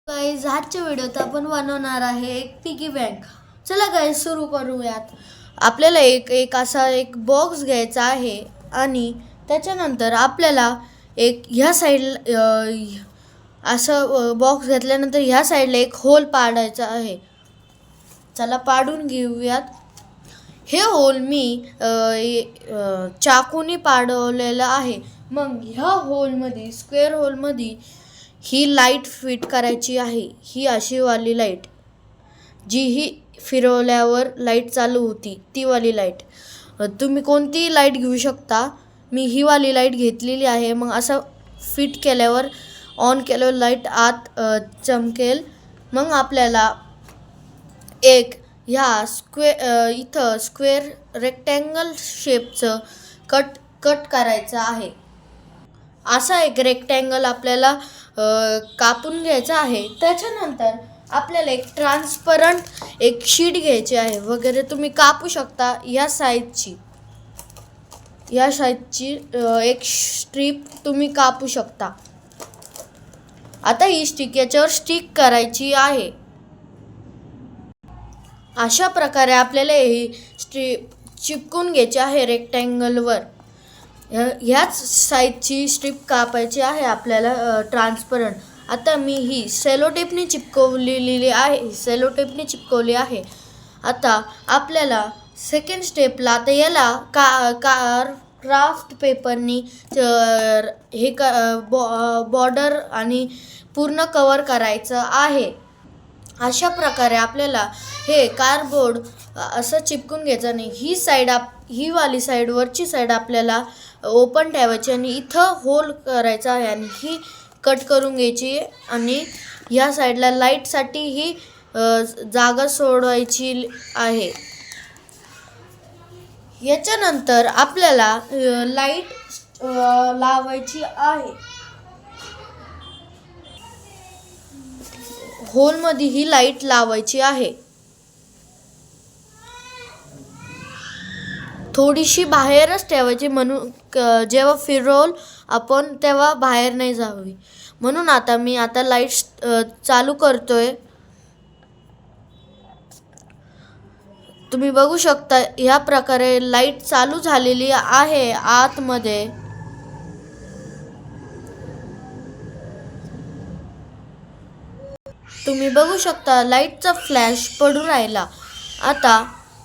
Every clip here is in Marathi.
गाइस आजच्या व्हिडिओत आपण बनवणार आहे एक पिगी बँक। चला गाइस सुरू करूयात। आपल्याला एक असा एक बॉक्स घ्यायचा आहे आणि त्याच्यानंतर आपल्याला एक ह्या साइड असं बॉक्स घेतल्यानंतर ह्या साइडला एक होल पाडायचा आहे। चला पाडून घेऊयात। हे होल मी चाकूनी पाडवलेला आहे। मग ह्या होलमध्ये स्क्वेअर होलमध्ये ही लाईट फिट करायची आहे। ही अशी वाली लाईट जी ही फिरवल्यावर लाईट चालू होती ती वाली लाईट। तुम्ही कोणतीही लाईट घेऊ शकता। मी ही वाली लाईट घेतलेली आहे। मग असं फिट केल्यावर ऑन केल्यावर लाईट आत चमकेल। मग आपल्याला एक ह्या इथं स्क्वेअर रेक्टँगल शेपचं कट करायचं आहे। असा एक रेक्टँगल आपल्याला कापून घ्यायचा आहे। त्याच्यानंतर आपल्याला एक ट्रान्सपरंट एक शीट घ्यायची आहे वगैरे तुम्ही कापू शकता। या साईजची एक स्ट्रीप तुम्ही कापू शकता। आता ही स्टिक याच्यावर स्टिक करायची आहे। अशा प्रकारे आपल्याला ही स्ट्रीप चिपकून घ्यायची आहे रेक्टँगलवर। ह्याच साईजची स्ट्रीप कापायची आहे आपल्याला ट्रान्सपरंट। आता मी ही सेलो टेपने चिपकवलेली आहे। आता आपल्याला सेकंड स्टेपला आता याला क्राफ्ट पेपरनी हे बॉर्डर आणि पूर्ण कवर करायचं आहे। अशा प्रकारे आपल्याला हे कार्डबोर्ड असं चिपकून घ्यायचं नाही। ही वाली साईड वरची साईड आपल्याला ओपन ठेवायची आणि इथं होल करायचा आहे आणि ही कट करून घ्यायची आणि ह्या साईडला लाईटसाठी ही जागा सोडवायची आहे। याच्यानंतर आपल्याला लाईट लावायची आहे। होलमध्ये ही लाईट लावायची आहे। थोडीशी बाहेरच ठेवायची म्हणून जेव्हा फिरवल आपण तेव्हा बाहेर नाही जावी म्हणून। आता मी लाईट चालू करतोय। तुम्ही बघू शकता ह्या प्रकारे लाईट चालू झालेली आहे आतमध्ये। तुम्ही बघू शकता लाईटचा फ्लॅश पडून राहिला। आता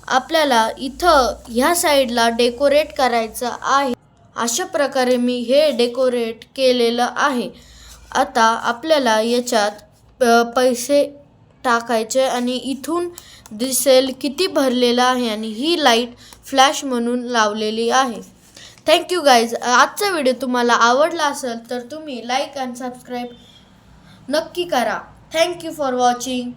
आपल्याला इथं ह्या साईडला डेकोरेट करायचं आहे। अशा प्रकारे मी हे डेकोरेट केलेलं आहे। आता आपल्याला याच्यात पैसे टाकायचे आणि इथून दिसेल किती भरलेलं आहे आणि ही लाईट फ्लॅश म्हणून लावलेली आहे। Thank you guys. आजचा व्हिडिओ तुम्हाला आवडला असेल तर तुम्ही लाईक आणि सबस्क्राईब नक्की करा। Thank you for watching.